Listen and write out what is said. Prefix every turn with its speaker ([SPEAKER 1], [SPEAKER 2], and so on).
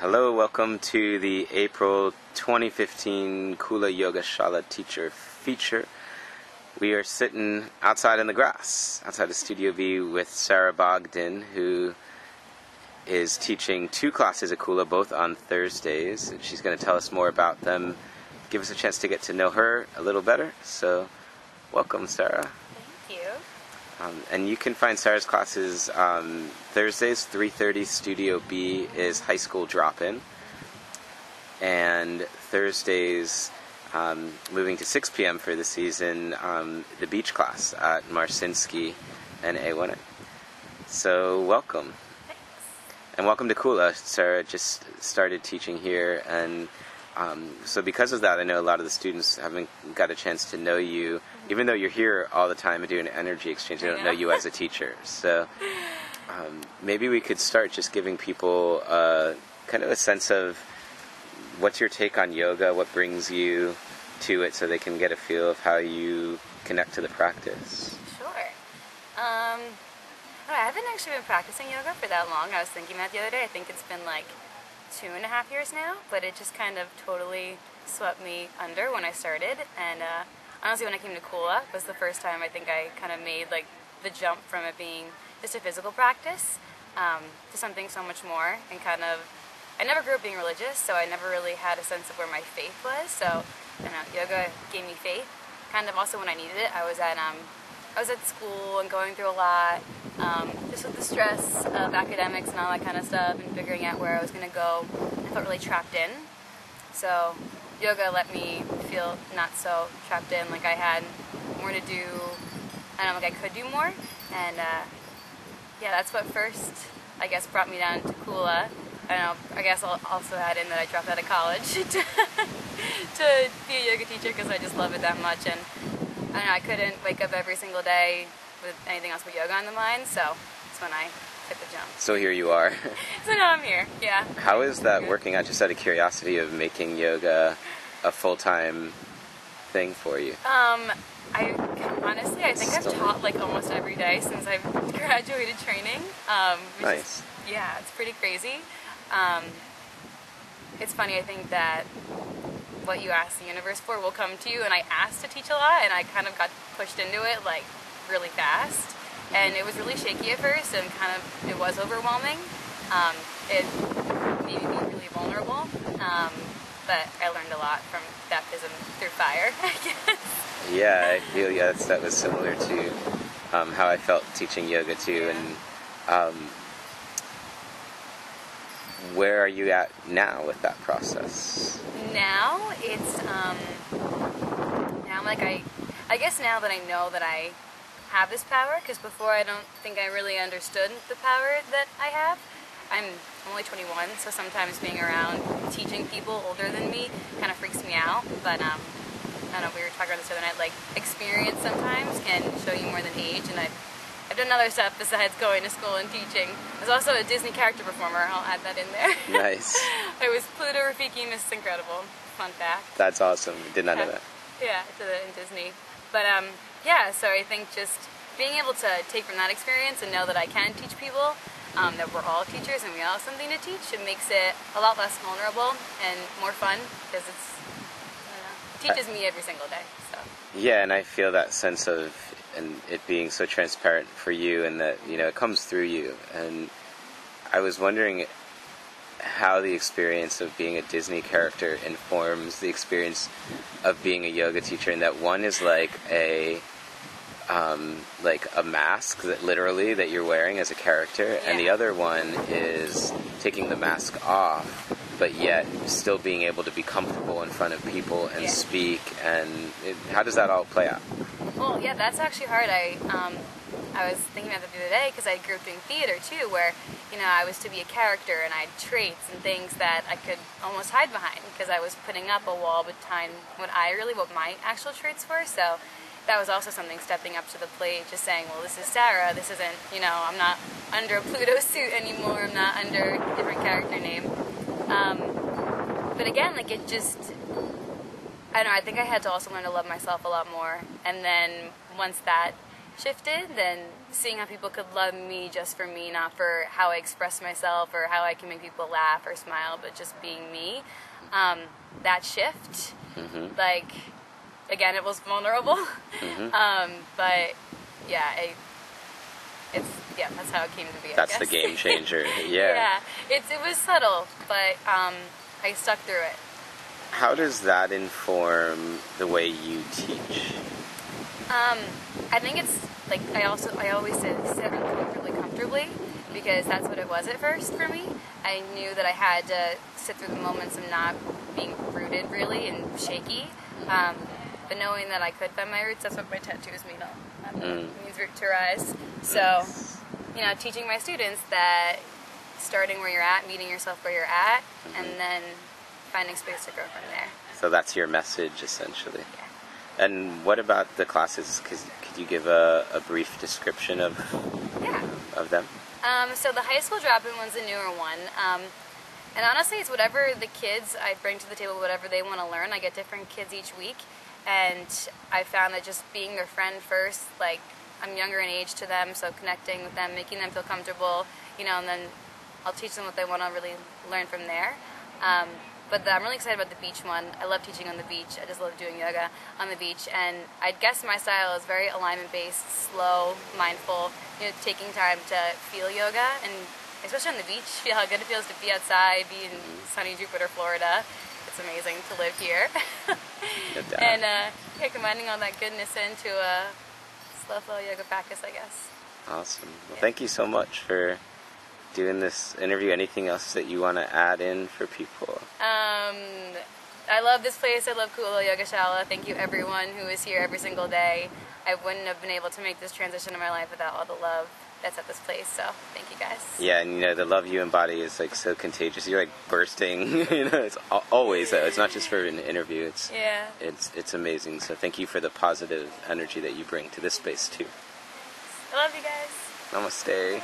[SPEAKER 1] Hello, welcome to the April 2015 Kula Yoga Shala Teacher Feature. We are sitting outside in the grass, outside of Studio B with Sarah Bogden, who is teaching 2 classes of Kula, both on Thursdays. She's going to tell us more about them, give us a chance to get to know her a little better. So, welcome, Sarah.
[SPEAKER 2] Thank you.
[SPEAKER 1] And you can find Sarah's classes Thursdays, 3:30. Studio B is high school drop-in. And Thursdays, moving to 6 p.m. for the season, the beach class at Marcinski and A1A. So welcome.
[SPEAKER 2] Thanks.
[SPEAKER 1] And welcome to Kula. Sarah just started teaching here, and so because of that, I know a lot of the students haven't got a chance to know you, even though you're here all the time and doing an energy exchange. They don't know you as a teacher. So maybe we could start just giving people kind of a sense of what's your take on yoga, what brings you to it, so they can get a feel of how you connect to the practice.
[SPEAKER 2] Sure. I haven't actually been practicing yoga for that long. I was thinking that the other day. I think it's been like 2.5 years now, but it just kind of totally swept me under when I started. And honestly, when I came to Kula, was the first time I think I kind of made like the jump from it being just a physical practice to something so much more. And kind of, I never grew up being religious, so I never really had a sense of where my faith was. So, yoga gave me faith. Kind of also when I needed it, I was at school and going through a lot, just with the stress of academics and all that kind of stuff, and figuring out where I was going to go. I felt really trapped in. So yoga let me feel not so trapped in, like I had more to do, like I could do more. And yeah, that's what first, I guess, brought me down to Kula. I guess I'll also add in that I dropped out of college to be a yoga teacher because I just love it that much. And I couldn't wake up every single day with anything else but yoga on the mind, so that's when I took the jump.
[SPEAKER 1] So here you are.
[SPEAKER 2] So now I'm here, yeah.
[SPEAKER 1] How is that working out, just out of curiosity, of making yoga a full-time thing for you?
[SPEAKER 2] Honestly, I think I've taught like almost every day since I've graduated training.
[SPEAKER 1] Nice.
[SPEAKER 2] Yeah, it's pretty crazy. It's funny, I think that what you ask the universe for will come to you, and I asked to teach a lot, and I kind of got pushed into it like really fast, and it was really shaky at first, and kind of, it was overwhelming. It made me really vulnerable, but I learned a lot from baptism through fire, I guess.
[SPEAKER 1] Yeah, I feel that was similar to how I felt teaching yoga too. And where are you at now with that process?
[SPEAKER 2] Now it's now I'm like I guess now that I know that I have this power, because before I don't think I really understood the power that I have. I'm only 21, so sometimes being around teaching people older than me kind of freaks me out. But I don't know, we were talking about this the other night, like experience sometimes can show you more than age, and I've done other stuff besides going to school and teaching. I was also a Disney character performer. I'll add that in there.
[SPEAKER 1] Nice.
[SPEAKER 2] I was Pluto Rafiki, Miss Incredible. Fun fact.
[SPEAKER 1] That's awesome. Did not know that.
[SPEAKER 2] Yeah, in Disney. But yeah, so I think just being able to take from that experience and know that I can teach people, that we're all teachers and we all have something to teach, it makes it a lot less vulnerable and more fun, because it teaches me every single day. So.
[SPEAKER 1] Yeah, and I feel that sense of it being so transparent for you, and that it comes through you. And I was wondering how the experience of being a Disney character informs the experience of being a yoga teacher, and that one is like a mask that you're wearing as a character, and the other one is taking the mask off, but yet still being able to be comfortable in front of people and speak. And how does that all play out?
[SPEAKER 2] Well, yeah, that's actually hard. I was thinking about that the other day, because I grew up doing theater too, where I was to be a character, and I had traits and things that I could almost hide behind, because I was putting up a wall behind what my actual traits were. So that was also something, stepping up to the plate, just saying, well, this is Sarah, this isn't, I'm not under a Pluto suit anymore, I'm not under a different character name. But again, like, it just, I don't know, I think I had to also learn to love myself a lot more. And then once that shifted, then seeing how people could love me just for me, not for how I express myself or how I can make people laugh or smile, but just being me. That shift, like, again, it was vulnerable, but yeah, that's how it came to be.
[SPEAKER 1] That's
[SPEAKER 2] I guess.
[SPEAKER 1] the game changer. Yeah.
[SPEAKER 2] It was subtle, but I stuck through it.
[SPEAKER 1] How does that inform the way you teach?
[SPEAKER 2] I think it's like I always say sit comfortably because that's what it was at first for me. I knew that I had to sit through the moments of not being rooted really and shaky, but knowing that I could find my roots. That's what my tattoos mean. It means root to rise. So, teaching my students that starting where you're at, meeting yourself where you're at, and then finding space to grow from there.
[SPEAKER 1] So that's your message, essentially.
[SPEAKER 2] Yeah.
[SPEAKER 1] And what about the classes? Could you give a brief description of them?
[SPEAKER 2] So the high school drop-in one's a newer one. And honestly, it's whatever the kids I bring to the table, whatever they want to learn. I get different kids each week. And I found that just being their friend first, like, I'm younger in age to them, so connecting with them, making them feel comfortable, and then I'll teach them what they want to really learn from there. But I'm really excited about the beach one. I love teaching on the beach. I just love doing yoga on the beach. And I guess my style is very alignment-based, slow, mindful, taking time to feel yoga. And especially on the beach, feel how good it feels to be outside, be in sunny Jupiter, Florida. It's amazing to live here. And combining all that goodness into a slow flow yoga practice, I guess.
[SPEAKER 1] Awesome. Well, thank you so much for doing this interview. Anything else that you want to add in for people?
[SPEAKER 2] I love this place. I love Kula Yoga Shala. Thank you everyone who is here every single day. I wouldn't have been able to make this transition in my life without all the love that's at this place. So thank you guys.
[SPEAKER 1] Yeah, and the love you embody is like so contagious. You're like bursting. It's always. It's not just for an interview. It's amazing. So thank you for the positive energy that you bring to this space too.
[SPEAKER 2] I love you guys.
[SPEAKER 1] Namaste.